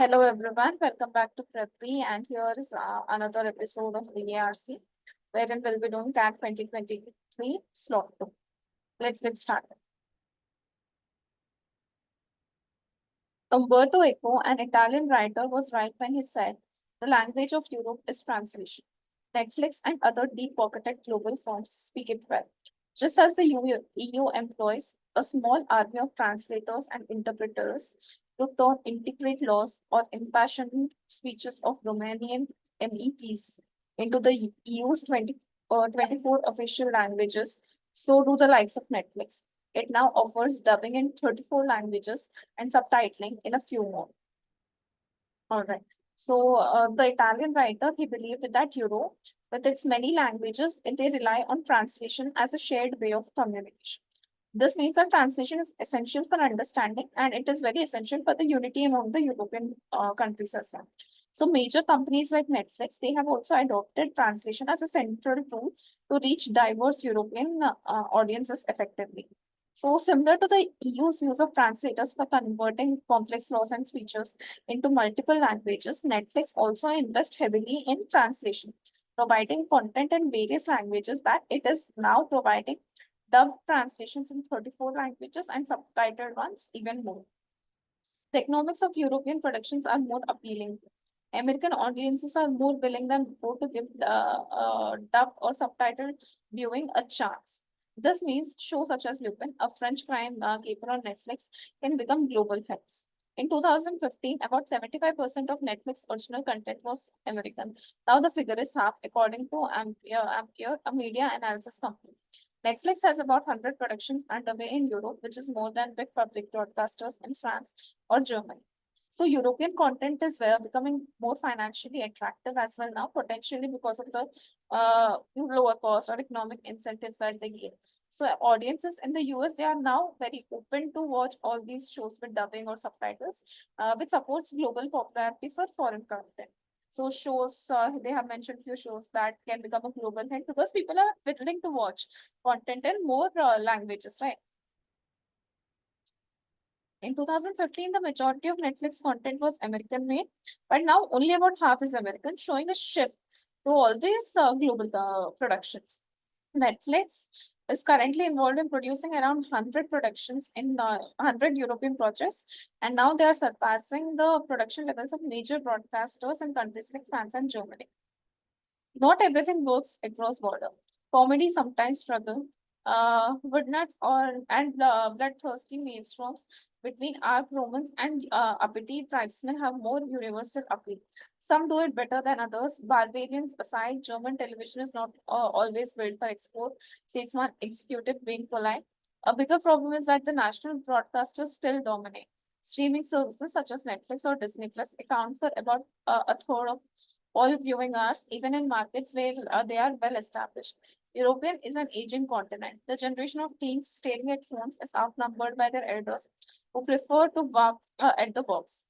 Hello everyone, welcome back to PrepBee, and here is another episode of VARC wherein we'll be doing TAT 2023 slot 2. Let's get started. Umberto Eco, an Italian writer, was right when he said the language of Europe is translation. Netflix and other deep-pocketed global firms speak it well. Just as the EU employs a small army of translators and interpreters to turn intricate laws or impassioned speeches of Romanian MEPs into the EU's 24 official languages, so do the likes of Netflix. It now offers dubbing in 34 languages and subtitling in a few more. All right. So the Italian writer, he believed that Europe, with its many languages, they rely on translation as a shared way of communication. This means that translation is essential for understanding, and it is very essential for the unity among the European countries as well. So major companies like Netflix, they have also adopted translation as a central tool to reach diverse European audiences effectively. So similar to the EU's use of translators for converting complex laws and speeches into multiple languages, Netflix also invests heavily in translation, providing content in various languages that it is now providing dubbed translations in 34 languages and subtitled ones even more. The economics of European productions are more appealing. American audiences are more willing than before to give dubbed or subtitled viewing a chance. This means shows such as Lupin, a French crime caper on Netflix, can become global hits. In 2015, about 75% of Netflix original content was American. Now the figure is half, according to Ampere, a media analysis company. Netflix has about 100 productions underway in Europe, which is more than big public broadcasters in France or Germany. So European content is becoming more financially attractive as well now, potentially because of the lower cost or economic incentives that they give. So audiences in the US, they are now very open to watch all these shows with dubbing or subtitles, which supports global popularity for foreign content. So shows, they have mentioned few shows that can become a global hit because people are willing to watch content in more languages, right? In 2015, the majority of Netflix content was American made, but now only about half is American, showing a shift to all these global productions. Netflix is currently involved in producing around 100 productions in 100 European projects, and now they are surpassing the production levels of major broadcasters in countries like France and Germany. Not everything works across border. Comedy sometimes struggle. Woodnuts or and bloodthirsty maelstroms between arc Romans and uppity tribesmen have more universal appeal. Some do it better than others. Barbarians aside, German television is not always built for export, says one executive being polite. A bigger problem is that the national broadcasters still dominate. Streaming services such as Netflix or Disney Plus account for about a third of all viewing hours, even in markets where they are well established. European is an aging continent. The generation of teens staring at phones is outnumbered by their elders who prefer to bark at the box.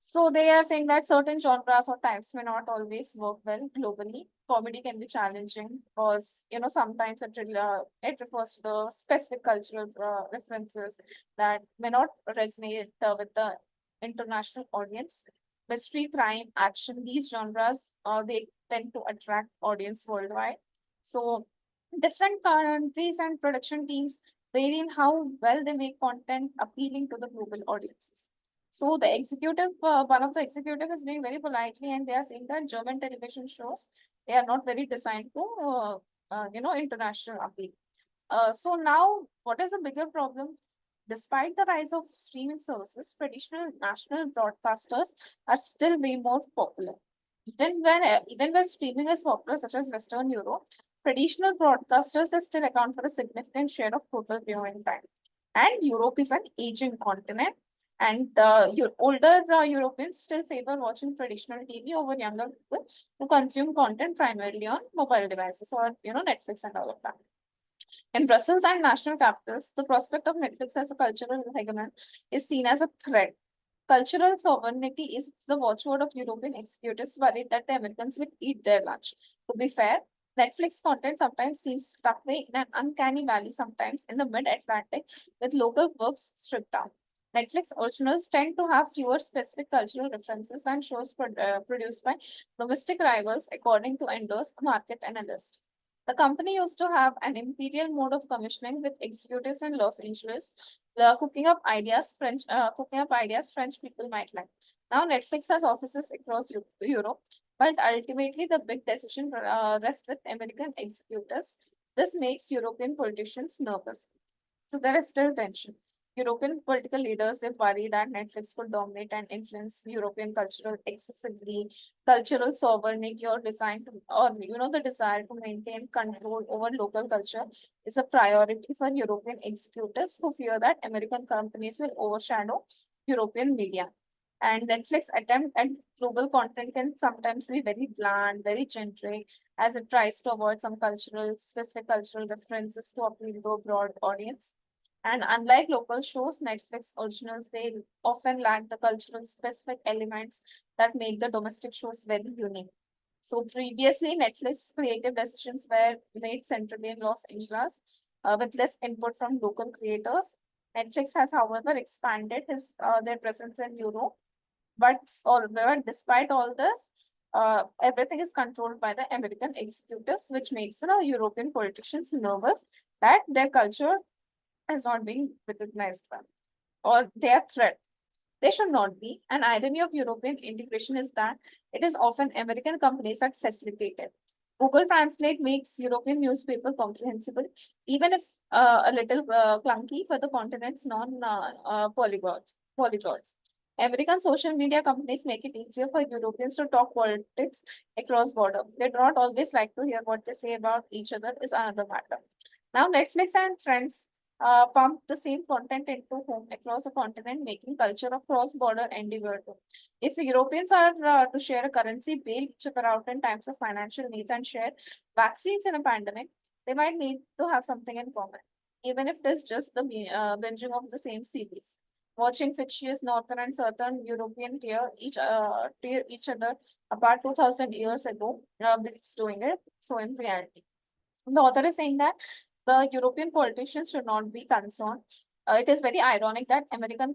So they are saying that certain genres or types may not always work well globally. Comedy can be challenging because sometimes it refers to the specific cultural references that may not resonate with the international audience. Mystery, crime, action, these genres they tend to attract audience worldwide. So different countries and production teams vary in how well they make content appealing to the global audiences. So the executive, one of the executive is being very politely, and they are saying that German television shows, they are not very designed to, international appeal. So now, what is the bigger problem? Despite the rise of streaming services, traditional national broadcasters are still way more popular. Even where streaming is popular, such as Western Europe, traditional broadcasters they still account for a significant share of total viewing time. And Europe is an aging continent, and your older Europeans still favor watching traditional TV over younger people who consume content primarily on mobile devices or Netflix and all of that. In Brussels and national capitals, the prospect of Netflix as a cultural hegemon is seen as a threat. Cultural sovereignty is the watchword of European executives worried that the Americans will eat their lunch. To be fair, Netflix content sometimes seems stuck away in an uncanny valley, sometimes in the mid Atlantic, with local works stripped down. Netflix originals tend to have fewer specific cultural references than shows produced by domestic rivals, according to Endo's market analyst. The company used to have an imperial mode of commissioning with executives in Los Angeles, cooking up ideas French people might like. Now Netflix has offices across Europe, but ultimately the big decision rests with American executives. This makes European politicians nervous. So there is still tension. European political leaders they worry that Netflix could dominate and influence European cultural excessively, cultural sovereignty or design to, or the desire to maintain control over local culture is a priority for European executives who fear that American companies will overshadow European media. And Netflix attempt at global content can sometimes be very bland, very generic, as it tries to avoid some specific cultural references to appeal to a broad audience. And unlike local shows, Netflix originals, they often lack the cultural specific elements that make the domestic shows very unique. So previously, Netflix creative decisions were made centrally in Los Angeles with less input from local creators. Netflix has, however, expanded their presence in Europe, despite all this, everything is controlled by the American executives, which makes European politicians nervous that their culture is not being recognized well, or they are threat. They should not be. An irony of European integration is that it is often American companies that facilitate it. Google Translate makes European newspaper comprehensible, even if a little clunky for the continent's non polyglots. American social media companies make it easier for Europeans to talk politics across border. They do not always like to hear what they say about each other is another matter. Now Netflix and Friends pump the same content into home across a continent, making culture a cross-border endeavor. If Europeans are to share a currency, bail each other out in times of financial needs, and share vaccines in a pandemic, they might need to have something in common, even if it is just the binging of the same series. Watching fictitious Northern and Southern European tear each other apart 2000 years ago, it's doing it. So in reality. The author is saying that the European politicians should not be concerned. It is very ironic that American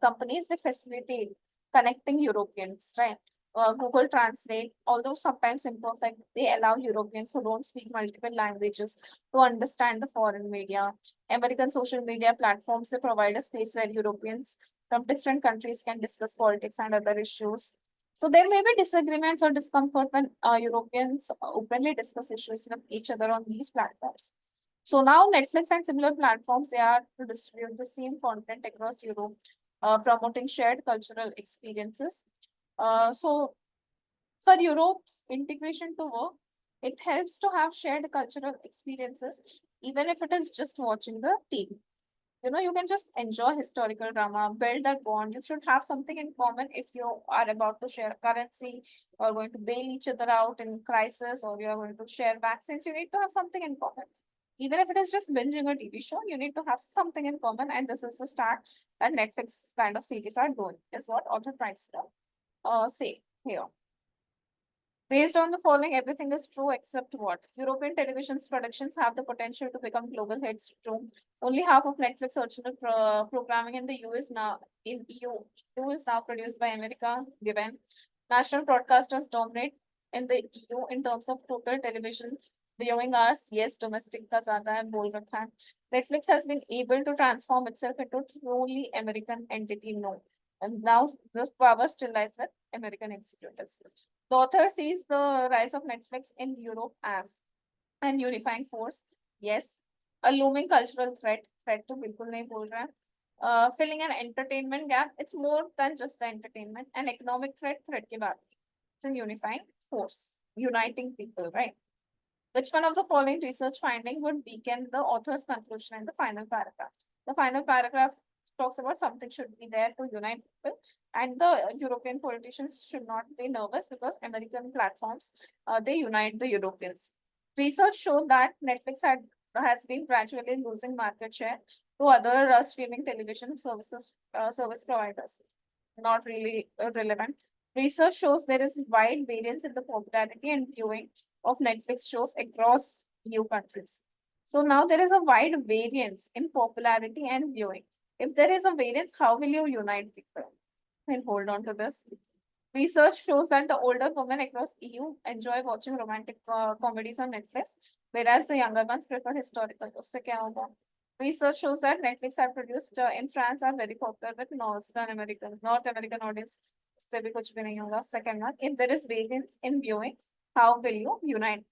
companies they facilitate connecting Europeans, right? Google Translate, although sometimes imperfect, they allow Europeans who don't speak multiple languages to understand the foreign media. American social media platforms they provide a space where Europeans from different countries can discuss politics and other issues. So there may be disagreements or discomfort when Europeans openly discuss issues with each other on these platforms. So now Netflix and similar platforms they are to distribute the same content across Europe, promoting shared cultural experiences. So for Europe's integration to work, it helps to have shared cultural experiences, even if it is just watching the TV. You can just enjoy historical drama, build that bond. You should have something in common if you are about to share currency, or going to bail each other out in crisis, or you are going to share vaccines. You need to have something in common. Even if it is just binging a TV show, you need to have something in common. And this is the start that Netflix kind of series are doing, is what author tries to say here. Based on the following, everything is true except what? European television's productions have the potential to become global hits. True. Only half of Netflix original programming in the EU is now produced by America. Given national broadcasters dominate in the EU in terms of total television viewing hours, yes, domestic का ज़्यादा है बोल रखा है. Netflix has been able to transform itself into a truly American entity. No, and now this power still lies with American executives. The author sees the rise of Netflix in Europe as an unifying force. Yes, a looming cultural threat to बिल्कुल नहीं बोल रहा है. Filling an entertainment gap. It's more than just the entertainment. An economic threat के बाद. It's a unifying force, uniting people, right? Which one of the following research finding would weaken the author's conclusion in the final paragraph? The final paragraph talks about something should be there to unite people, and the European politicians should not be nervous because American platforms they unite the Europeans. Research showed that has been gradually losing market share to other streaming television service providers. Not really relevant. Research shows there is wide variance in the popularity and viewing of Netflix shows across EU countries. So now there is a wide variance in popularity and viewing. If there is a variance, how will you unite people? We'll hold on to this. Research shows that the older women across EU enjoy watching romantic comedies on Netflix, whereas the younger ones prefer historical. उससे क्या होगा? Research shows that Netflix have produced in France are very popular with North American audience. उससे भी कुछ भी नहीं होगा. Second one, if there is variance in viewing, how will you unite?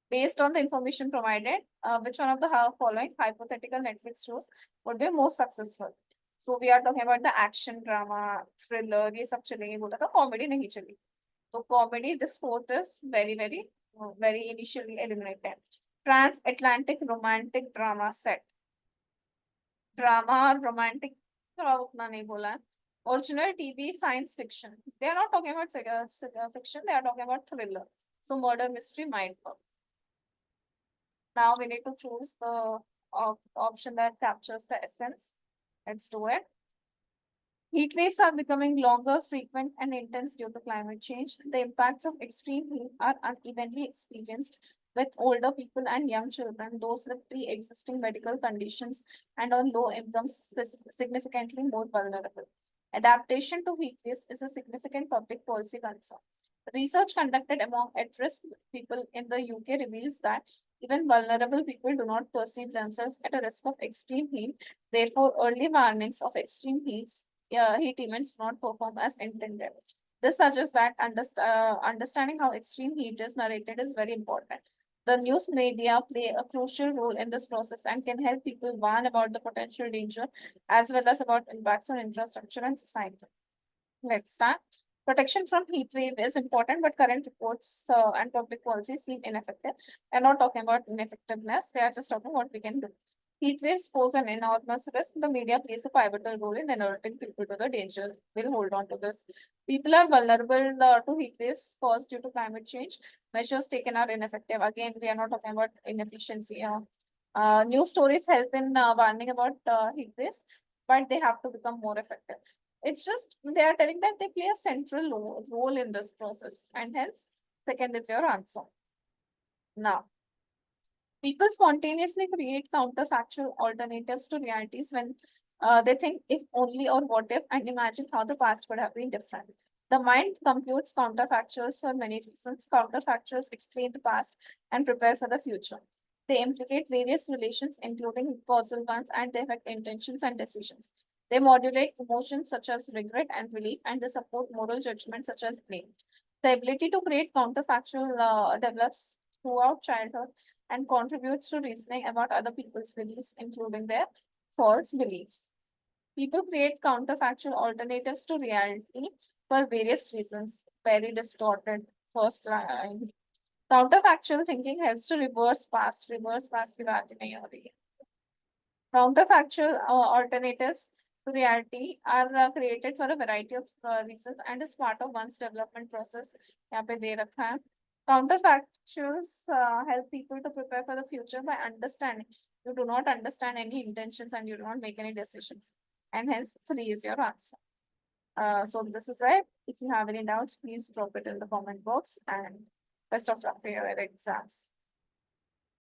Based on the information provided, which one of the following hypothetical Netflix shows would be most successful? So we are talking about the action drama, thriller, ये सब चलेंगे बोला था, comedy नहीं चली. So comedy, this fourth is very initially eliminated. Transatlantic romantic drama set. Drama, romantic, थोड़ा उतना नहीं बोला है. Original TV science fiction. They are not talking about fiction, they are talking about thriller. So murder mystery might work. Now we need to choose the option that captures the essence. Let's do it. Heat waves are becoming longer, frequent, and intense due to climate change. The impacts of extreme heat are unevenly experienced with older people and young children, those with pre-existing medical conditions and on low incomes significantly more vulnerable. Adaptation to heat waves is a significant public policy concern. Research conducted among at-risk people in the UK reveals that even vulnerable people do not perceive themselves at a risk of extreme heat. Therefore, early warnings of extreme heat events do not perform as intended. This suggests that understanding how extreme heat is narrated is very important. The news media play a crucial role in this process and can help people warn about the potential danger as well as about impacts on infrastructure and society. Let's start. Protection from heat wave is important, but current reports and public policies seem ineffective. They're not talking about ineffectiveness, they are just talking what we can do. Heat waves pose an enormous risk. The media plays a pivotal role in alerting people to the danger. We'll hold on to this. People are vulnerable to heat waves caused due to climate change. Measures taken are ineffective. Again, we are not talking about inefficiency. News stories help in warning about heat waves, but they have to become more effective. It's just they are telling that they play a central role in this process, and hence, second is your answer. Now, people spontaneously create counterfactual alternatives to realities when they think if only or what if and imagine how the past could have been different. The mind computes counterfactuals for many reasons. Counterfactuals explain the past and prepare for the future. They implicate various relations, including causal ones, and they affect intentions and decisions. They modulate emotions such as regret and relief, and they support moral judgment such as blame. The ability to create counterfactual develops throughout childhood and contributes to reasoning about other people's beliefs, including their false beliefs. People create counterfactual alternatives to reality for various reasons, very distorted. First line. Counterfactual thinking helps to reverse past की बात ही नहीं हो रही है. Counterfactual alternatives to reality are created for a variety of reasons and is part of one's development process. यहाँ पे दे रखा है. Counterfactuals help people to prepare for the future by understanding. You do not understand any intentions and you do not make any decisions. And hence, 3 is your answer. So this is it. If you have any doubts, please drop it in the comment box and best of luck for your exams.